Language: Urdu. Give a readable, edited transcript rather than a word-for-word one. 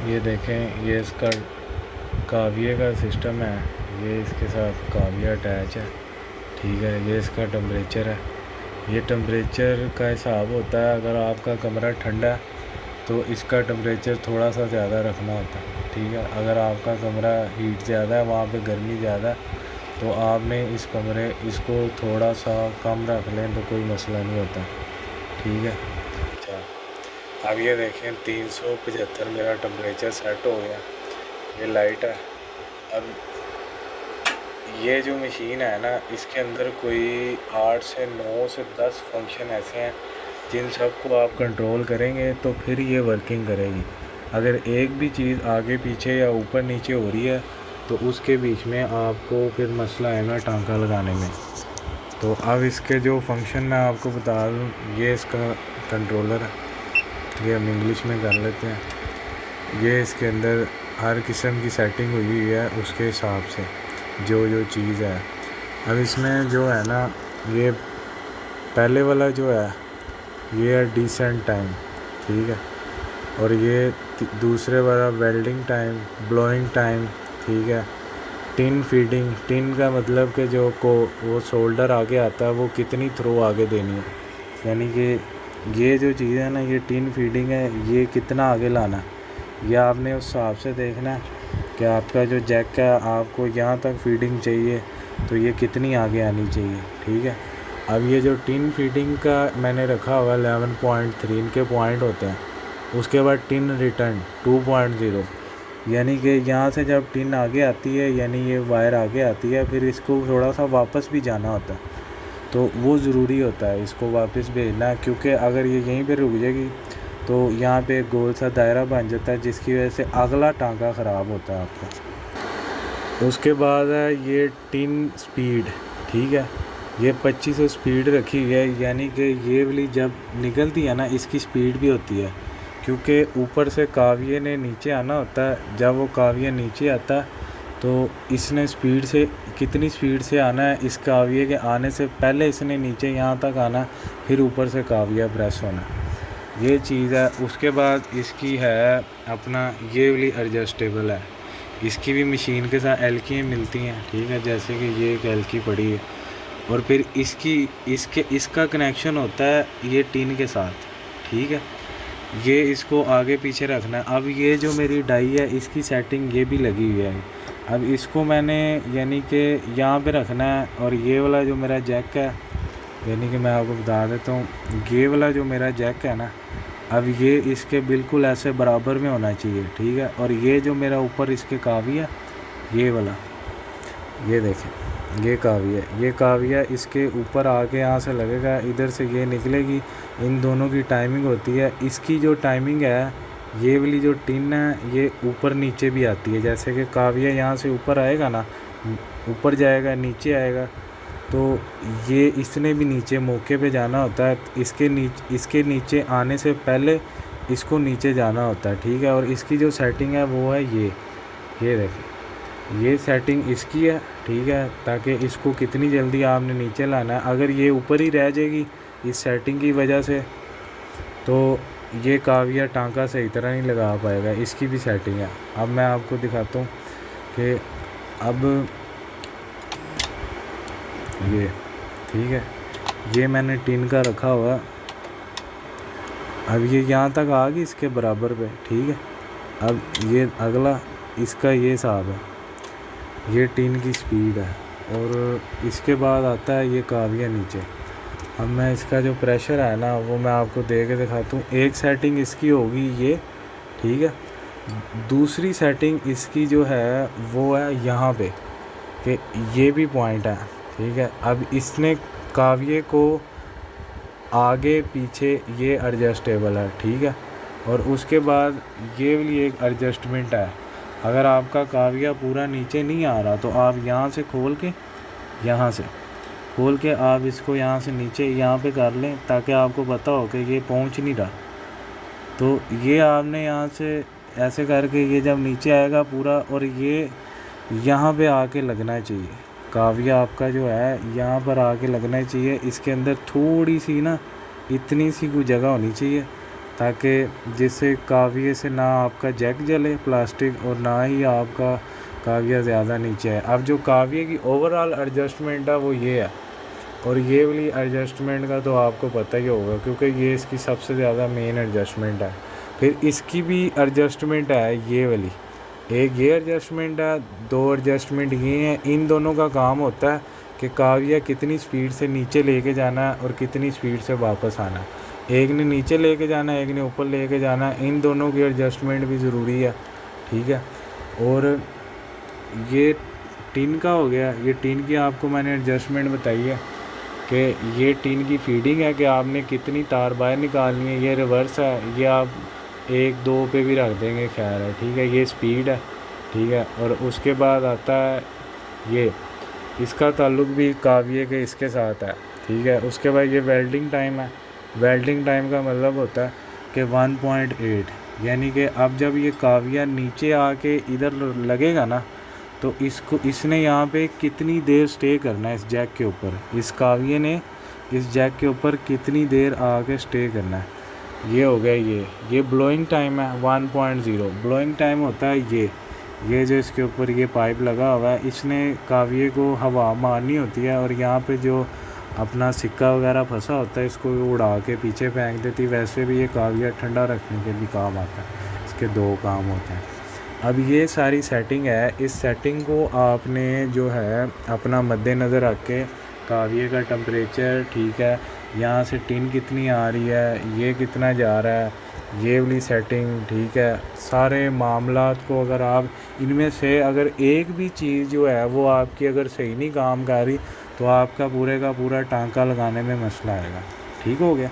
یہ دیکھیں، یہ اس کا کاویہ کا سسٹم ہے، یہ اس کے ساتھ کاویہ اٹیچ ہے، ٹھیک ہے۔ یہ اس کا ٹمپریچر ہے، یہ ٹمپریچر کا حساب ہوتا ہے۔ اگر آپ کا کمرہ ٹھنڈا ہے تو اس کا ٹمپریچر تھوڑا سا زیادہ رکھنا ہوتا ہے، ٹھیک ہے۔ اگر آپ کا کمرہ ہیٹ زیادہ ہے، وہاں پہ گرمی زیادہ ہے، تو آپ نے اس کو تھوڑا سا کم رکھ لیں تو کوئی مسئلہ نہیں ہوتا، ٹھیک ہے۔ اچھا، اب یہ دیکھیں 375 میرا ٹمپریچر سیٹ ہو گیا، یہ لائٹ ہے۔ اب یہ جو مشین ہے نا، اس کے اندر کوئی 8 سے 9 سے 10 فنکشن ایسے ہیں جن سب کو آپ کنٹرول کریں گے تو پھر یہ ورکنگ کرے گی۔ اگر ایک بھی چیز آگے پیچھے یا اوپر نیچے ہو رہی ہے تو اس کے بیچ میں آپ کو پھر مسئلہ آئے گا ٹانکا لگانے میں۔ تو اب اس کے جو فنکشن میں آپ کو بتا دوں، یہ اس کا کنٹرولر ہے، یہ ہم انگلش میں کر لیتے ہیں۔ یہ اس کے اندر ہر قسم کی سیٹنگ ہوئی ہے اس کے حساب سے، جو چیز ہے۔ اب اس میں جو ہے نا، یہ پہلے والا جو ہے یہ ہے ڈیسنٹ ٹائم، ٹھیک ہے، اور یہ دوسرے والا ویلڈنگ ٹائم، بلوئنگ ٹائم، ٹھیک ہے۔ ٹن فیڈنگ، ٹن کا مطلب کہ جو وہ سولڈر آگے آتا ہے وہ کتنی تھرو آگے دینی ہے، یعنی کہ یہ جو چیز ہے نا، یہ ٹن فیڈنگ ہے، یہ کتنا آگے لانا ہے، یہ آپ نے اس حساب سے دیکھنا ہے کہ آپ کا جو جیک ہے آپ کو یہاں تک فیڈنگ چاہیے تو یہ کتنی آگے آنی چاہیے، ٹھیک ہے۔ اب یہ جو ٹن فیڈنگ کا میں نے رکھا ہوا 11.3 ان کے پوائنٹ ہوتے ہیں، اس کے بعد ٹن ریٹرن 2.0، یعنی کہ یہاں سے جب ٹن آگے آتی ہے، یعنی یہ وائر آگے آتی ہے، پھر اس کو تھوڑا سا واپس بھی جانا ہوتا ہے، تو وہ ضروری ہوتا ہے اس کو واپس بھیجنا، کیونکہ اگر یہ یہیں پہ رک جائے گی تو یہاں پہ ایک گول سا دائرہ بن جاتا ہے جس کی وجہ سے اگلا ٹانکا خراب ہوتا ہے آپ کا۔ اس کے بعد ہے یہ ٹن سپیڈ، ٹھیک ہے، یہ 2500 سپیڈ رکھی ہوئی ہے، یعنی کہ یہ والی جب نکلتی ہے نا، اس کی سپیڈ بھی ہوتی ہے، کیونکہ اوپر سے کاویہ نے نیچے آنا ہوتا ہے۔ جب وہ کاویہ نیچے آتا ہے تو اس نے سپیڈ سے کتنی سپیڈ سے آنا ہے، اس کاویہ کے آنے سے پہلے اس نے نیچے یہاں تک آنا ہے، پھر اوپر سے کاویہ پریس ہونا ہے، یہ چیز ہے۔ اس کے بعد اس کی ہے اپنا یہ والی ایڈجسٹیبل ہے، اس کی بھی مشین کے ساتھ ایلکیاں ملتی ہیں، ٹھیک ہے، جیسے کہ یہ ایک ایلکی پڑی ہے، اور پھر اس کا کنیکشن ہوتا ہے یہ ٹین کے ساتھ، ٹھیک ہے۔ یہ اس کو آگے پیچھے رکھنا ہے۔ اب یہ جو میری ڈائی ہے اس کی سیٹنگ یہ بھی لگی ہوئی ہے، اب اس کو میں نے یعنی کہ یہاں پہ رکھنا ہے، اور یہ والا جو میرا جیک ہے، یعنی کہ میں آپ کو بتا دیتا ہوں، یہ والا جو میرا جیک ہے نا، اب یہ اس کے بالکل ایسے برابر میں ہونا چاہیے، ٹھیک ہے، اور یہ جو میرا اوپر اس کے کاویہ ہے، یہ والا، یہ دیکھیں، یہ کاویہ اس کے اوپر آ کے یہاں سے لگے گا، ادھر سے یہ نکلے گی، ان دونوں کی ٹائمنگ ہوتی ہے۔ اس کی جو ٹائمنگ ہے، یہ والی جو ٹن ہے یہ اوپر نیچے بھی آتی ہے، جیسے کہ کاویہ یہاں سے اوپر آئے گا نا، اوپر جائے گا، نیچے آئے گا، تو یہ اس نے بھی نیچے موقع پہ جانا ہوتا ہے، اس کے نیچے آنے سے پہلے اس کو نیچے جانا ہوتا ہے، ٹھیک ہے۔ اور اس کی جو سیٹنگ ہے وہ ہے یہ دیکھیں، یہ سیٹنگ اس کی ہے، ٹھیک ہے، تاکہ اس کو کتنی جلدی آپ نے نیچے لانا ہے۔ اگر یہ اوپر ہی رہ جائے گی اس سیٹنگ کی وجہ سے تو یہ کاویہ ٹانکا صحیح طرح نہیں لگا پائے گا، اس کی بھی سیٹنگ ہے۔ اب میں آپ کو دکھاتا ہوں کہ اب یہ ٹھیک ہے، یہ میں نے ٹین کا رکھا ہوا، اب یہ یہاں تک آ گئی اس کے برابر پہ، ٹھیک ہے۔ اب یہ اگلا اس کا یہ حساب ہے، یہ ٹین کی سپیڈ ہے، اور اس کے بعد آتا ہے یہ کاویہ نیچے۔ اب میں اس کا جو پریشر ہے نا وہ میں آپ کو دے کے دکھاتا ہوں۔ ایک سیٹنگ اس کی ہوگی یہ، ٹھیک ہے، دوسری سیٹنگ اس کی جو ہے وہ ہے یہاں پہ، کہ یہ بھی پوائنٹ ہے، ٹھیک ہے۔ اب اس نے کاویہ کو آگے پیچھے یہ ایڈجسٹیبل ہے، ٹھیک ہے، اور اس کے بعد یہ والی ایک ایڈجسٹمنٹ ہے، اگر آپ کا کاویہ پورا نیچے نہیں آ رہا تو آپ یہاں سے کھول کے آپ اس کو یہاں سے نیچے یہاں پہ کر لیں، تاکہ آپ کو پتہ ہو کہ یہ پہنچ نہیں رہا، تو یہ آپ نے یہاں سے ایسے کر کے یہ جب نیچے آئے گا پورا، اور یہ یہاں پہ آ کے لگنا چاہیے، کاویہ آپ کا جو ہے یہاں پر آ کے لگنا چاہیے، اس کے اندر تھوڑی سی نا اتنی سی کوئی جگہ ہونی چاہیے تاکہ جس سے کاویے سے نہ آپ کا جیک جلے پلاسٹک اور نہ ہی آپ کا کاویہ زیادہ نیچے ہے۔ اب جو کاویے کی اوور آل ایڈجسٹمنٹ ہے وہ یہ ہے، اور یہ والی ایڈجسٹمنٹ کا تو آپ کو پتہ ہی ہوگا کیونکہ یہ اس کی سب سے زیادہ مین ایڈجسٹمنٹ ہے۔ پھر اس کی بھی ایڈجسٹمنٹ ہے یہ والی، ایک یہ ایڈجسٹمنٹ ہے، دو ایڈجسٹمنٹ یہ ہیں۔ ان دونوں کا کام ہوتا ہے کہ کاویہ کتنی سپیڈ سے نیچے لے کے جانا ہے اور کتنی سپیڈ سے واپس آنا ہے۔ ایک نے نیچے لے کے جانا ہے، ایک نے اوپر لے کے جانا ہے، ان دونوں کی ایڈجسٹمنٹ بھی ضروری ہے، ٹھیک ہے۔ اور یہ ٹین کا ہو گیا، یہ ٹین کی آپ کو میں نے ایڈجسٹمنٹ بتائی ہے کہ یہ ٹین کی فیڈنگ ہے کہ آپ نے کتنی تار باہر نکالنی ہے۔ یہ ریورس ہے، یہ آپ 1 2 پہ بھی رکھ دیں گے، خیر ہے، ٹھیک ہے۔ یہ سپیڈ ہے، ٹھیک ہے۔ اور اس کے بعد آتا ہے یہ، اس کا تعلق بھی کاویے کے اس کے ساتھ ہے، ٹھیک ہے۔ اس کے بعد یہ ویلڈنگ ٹائم ہے۔ ویلڈنگ ٹائم کا مطلب ہوتا ہے کہ 1.8، یعنی کہ اب جب یہ کاویہ نیچے آ کے ادھر لگے گا نا تو اس نے یہاں پہ کتنی دیر سٹے کرنا ہے اس جیک کے اوپر، اس کاویے نے اس جیک کے اوپر کتنی دیر آ کے سٹے کرنا ہے۔ یہ ہو گیا یہ بلوئنگ ٹائم ہے 1.0۔ بلوئنگ ٹائم ہوتا ہے یہ جو اس کے اوپر یہ پائپ لگا ہوا ہے، اس نے کاویے کو ہوا مارنی ہوتی ہے اور یہاں پہ جو اپنا سکہ وغیرہ پھنسا ہوتا ہے اس کو اڑا کے پیچھے پھینک دیتی۔ ویسے بھی یہ کاویہ ٹھنڈا رکھنے کے بھی کام آتا ہے، اس کے 2 کام ہوتے ہیں۔ اب یہ ساری سیٹنگ ہے، اس سیٹنگ کو آپ نے جو ہے اپنا مد نظر رکھ کے کاویے کا ٹمپریچر، ٹھیک ہے، یہاں سے ٹین کتنی آ رہی ہے، یہ کتنا جا رہا ہے، یہ والی سیٹنگ، ٹھیک ہے، سارے معاملات کو اگر آپ ان میں سے اگر ایک بھی چیز جو ہے وہ آپ کی اگر صحیح نہیں کام کر رہی تو آپ کا پورے کا پورا ٹانکا لگانے میں مسئلہ آئے گا، ٹھیک ہو گیا۔